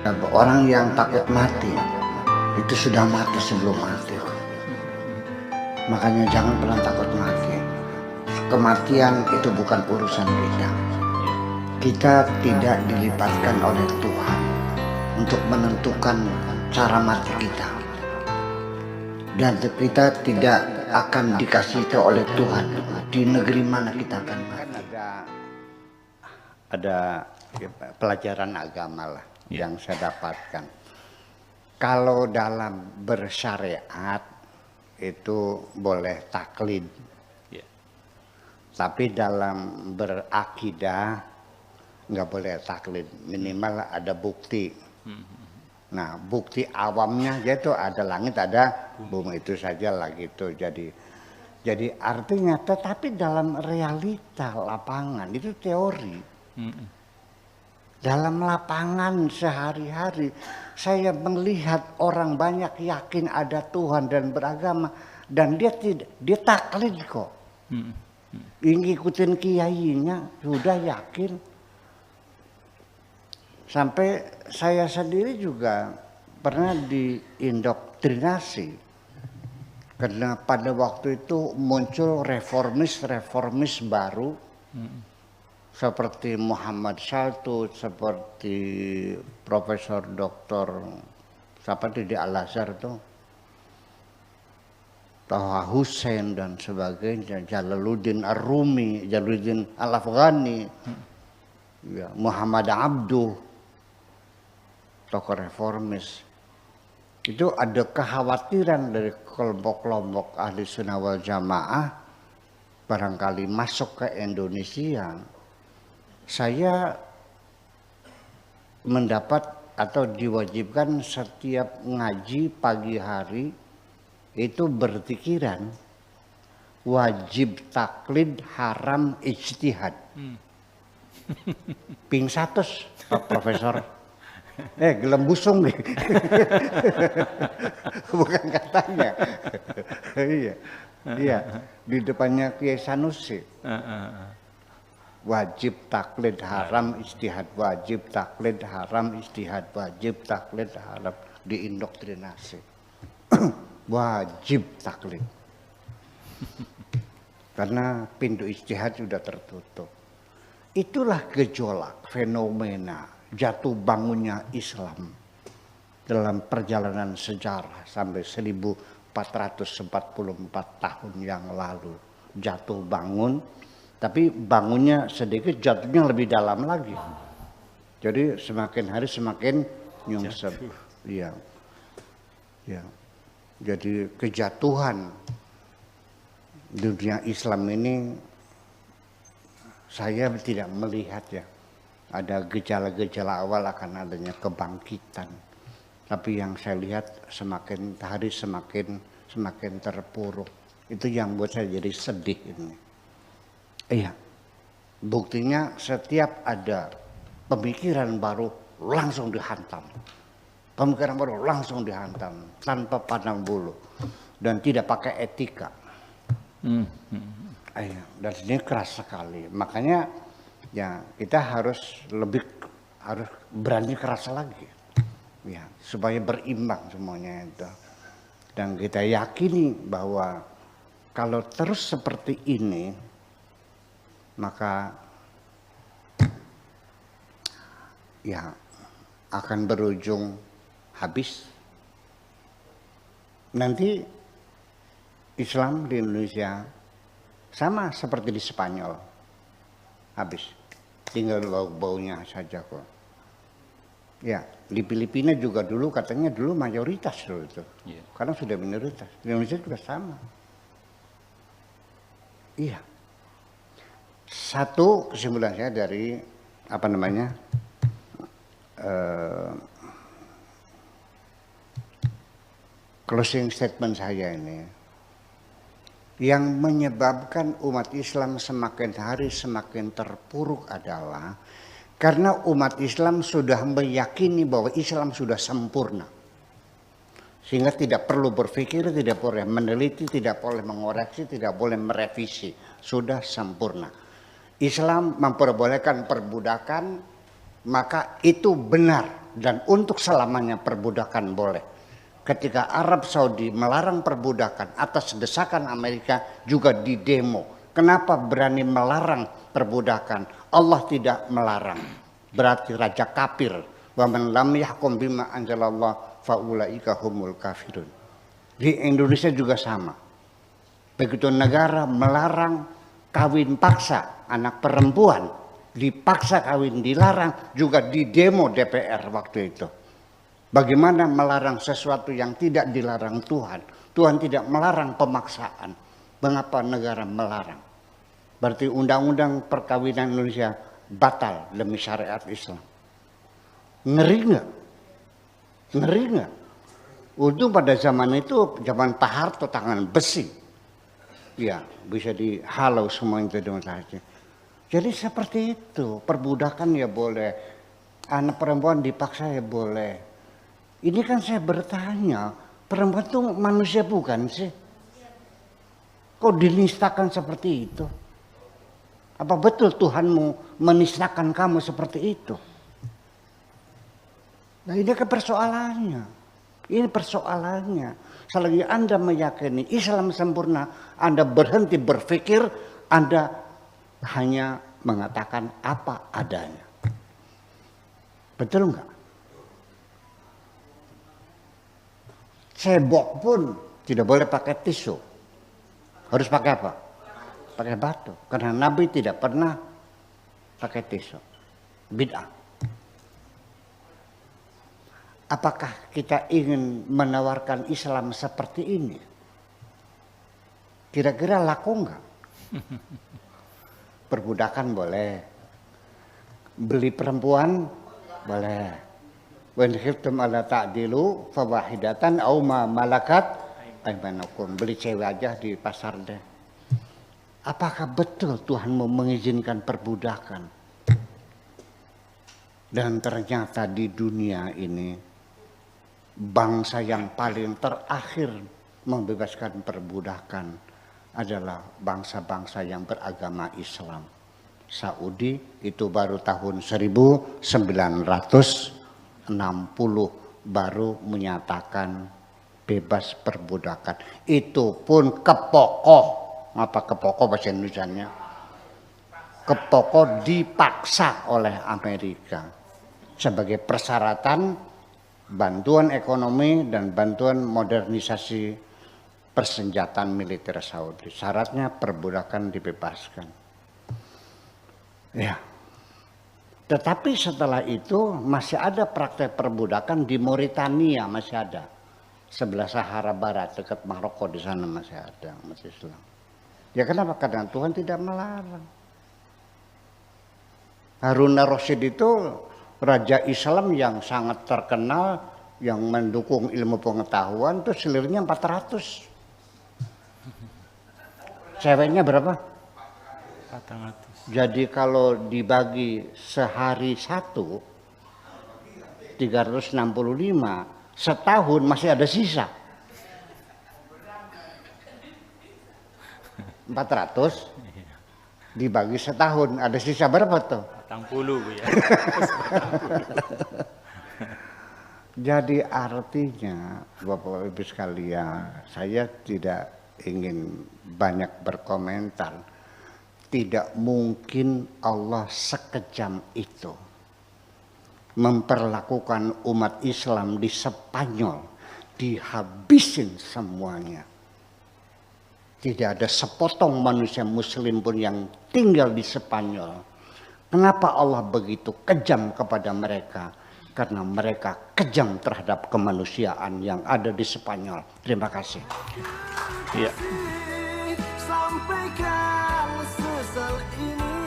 Orang yang takut mati itu sudah mati sebelum mati. Makanya jangan pernah takut mati. Kematian itu bukan urusan kita. Kita tidak dilibatkan oleh Tuhan untuk menentukan cara mati kita. Dan kita tidak akan dikasih tahu oleh Tuhan di negeri mana kita akan mati. Ada pelajaran agama lah yang saya dapatkan. Kalau dalam bersyariat itu boleh taklid, tapi dalam berakidah nggak boleh taklid, minimal ada bukti. Nah, bukti awamnya yaitu ada langit, ada bumi, itu saja lah gitu. Jadi artinya, tetapi dalam realita lapangan itu teori. Dalam lapangan sehari-hari saya melihat orang banyak yakin ada Tuhan dan beragama, dan dia taklid kok. Ngikutin kiainya sudah yakin. Sampai saya sendiri juga pernah diindoktrinasi, karena pada waktu itu muncul reformis baru, seperti Muhammad Shaltut, seperti Profesor Doktor siapa di Al-Azhar tuh, Taha Hussein dan sebagainya, Jalaluddin Ar-Rumi, Jalaluddin Al-Afghani, ya, Muhammad Abduh, tokoh reformis. Itu ada kekhawatiran dari kelompok-kelompok ahli sunnah wal jamaah barangkali masuk ke Indonesia. Saya mendapat atau diwajibkan setiap ngaji pagi hari itu berpikiran wajib taklid, haram ijtihad. Ping 100 Pak Profesor. Gelem busung nih. Bukan katanya. Iya, di depannya Kiai Sanusi. Wajib taklid, haram ijtihad, wajib taklid, haram ijtihad, wajib taklid, haram, diindoktrinasi. Wajib taklid. Karena pintu ijtihad sudah tertutup. Itulah gejolak, fenomena jatuh bangunnya Islam dalam perjalanan sejarah sampai 1444 tahun yang lalu. Jatuh bangun, tapi bangunnya sedikit, jatuhnya lebih dalam lagi. Jadi semakin hari semakin nyungsep. Iya. Ya. Jadi kejatuhan dunia Islam ini saya tidak melihat ya ada gejala-gejala awal akan adanya kebangkitan. Tapi yang saya lihat semakin hari semakin terpuruk. Itu yang buat saya jadi sedih ini. Iya, buktinya setiap ada pemikiran baru langsung dihantam. Pemikiran baru langsung dihantam tanpa pandang bulu dan tidak pakai etika. Iya, dan ini keras sekali. Makanya ya kita harus berani keras lagi, ya supaya berimbang semuanya itu. Dan kita yakini bahwa kalau terus seperti ini maka ya akan berujung habis. Nanti Islam di Indonesia sama seperti di Spanyol, habis, tinggal bau-baunya saja kok. Ya, di Filipina juga dulu katanya mayoritas dulu itu, karena sudah minoritas. Di Indonesia juga sama. Iya. Satu kesimpulan saya dari closing statement saya ini, yang menyebabkan umat Islam semakin hari semakin terpuruk adalah karena umat Islam sudah meyakini bahwa Islam sudah sempurna, sehingga tidak perlu berpikir, tidak boleh meneliti, tidak boleh mengoreksi, tidak boleh merevisi, sudah sempurna. Islam memperbolehkan perbudakan, maka itu benar. dan untuk selamanya perbudakan boleh. Ketika Arab Saudi melarang perbudakan atas desakan Amerika juga didemo. Kenapa berani melarang perbudakan? Allah tidak melarang. Berarti raja kafir. Wa man lam yahkum bima anzalallah faulaika humul kafirun. Di Indonesia juga sama. Begitu negara melarang kawin paksa anak perempuan, dipaksa kawin dilarang, juga didemo DPR waktu itu. Bagaimana melarang sesuatu yang tidak dilarang Tuhan? Tuhan tidak melarang pemaksaan. Mengapa negara melarang? Berarti undang-undang perkawinan Indonesia batal demi syariat Islam. Ngeri nggak? Ngeri nggak? Untung pada zaman itu, zaman Pak Harto tangan besi. Ya, bisa dihalau semua itu dengan saja. Jadi seperti itu, perbudakan ya boleh. Anak perempuan dipaksa ya boleh. Ini kan saya bertanya, perempuan itu manusia bukan sih? Kok dinistakan seperti itu? Apa betul Tuhanmu menistakan kamu seperti itu? Nah ini kan persoalannya. Ini persoalannya. Selagi Anda meyakini Islam sempurna, Anda berhenti berpikir, Anda hanya mengatakan apa adanya. Betul enggak? Cebok pun tidak boleh pakai tisu. Harus pakai apa? Pakai batu. Karena Nabi tidak pernah pakai tisu. Bid'ah. Apakah kita ingin menawarkan Islam seperti ini? Kira-kira laku enggak? Perbudakan boleh. Beli perempuan boleh. Wa in khiftum alla ta'dilu fawahidatan aw ma malakat aymanukum. Beli cewek aja di pasar deh. Apakah betul Tuhanmu mengizinkan perbudakan? Dan ternyata di dunia ini bangsa yang paling terakhir membebaskan perbudakan adalah bangsa-bangsa yang beragama Islam. Saudi itu baru tahun 1960 baru menyatakan bebas perbudakan. Itu pun kepokoh. Apa kepokoh bahasa Indonesianya? Kepokoh dipaksa oleh Amerika sebagai persyaratan bantuan ekonomi dan bantuan modernisasi persenjataan militer Saudi. Syaratnya perbudakan dibebaskan. Ya. Tetapi setelah itu masih ada praktek perbudakan di Mauritania, masih ada. Sebelah Sahara Barat, dekat Maroko, di sana masih ada umat Islam. Ya kenapa? Karena Tuhan tidak melarang. Harun ar-Rasyid itu raja Islam yang sangat terkenal, yang mendukung ilmu pengetahuan, itu selirnya 400. Ceweknya berapa? 400. Jadi kalau dibagi sehari 365, setahun masih ada sisa. 400 dibagi setahun, ada sisa berapa tuh? 40 Bu ya. Jadi artinya Bapak Ibu sekalian, saya tidak ingin banyak berkomentar. Tidak mungkin Allah sekejam itu memperlakukan umat Islam di Spanyol, dihabisin semuanya. Tidak ada sepotong manusia muslim pun yang tinggal di Spanyol. Kenapa Allah begitu kejam kepada mereka? Karena mereka kejam terhadap kemanusiaan yang ada di Spanyol. Terima kasih. Iya. Sampaikan sesal ini.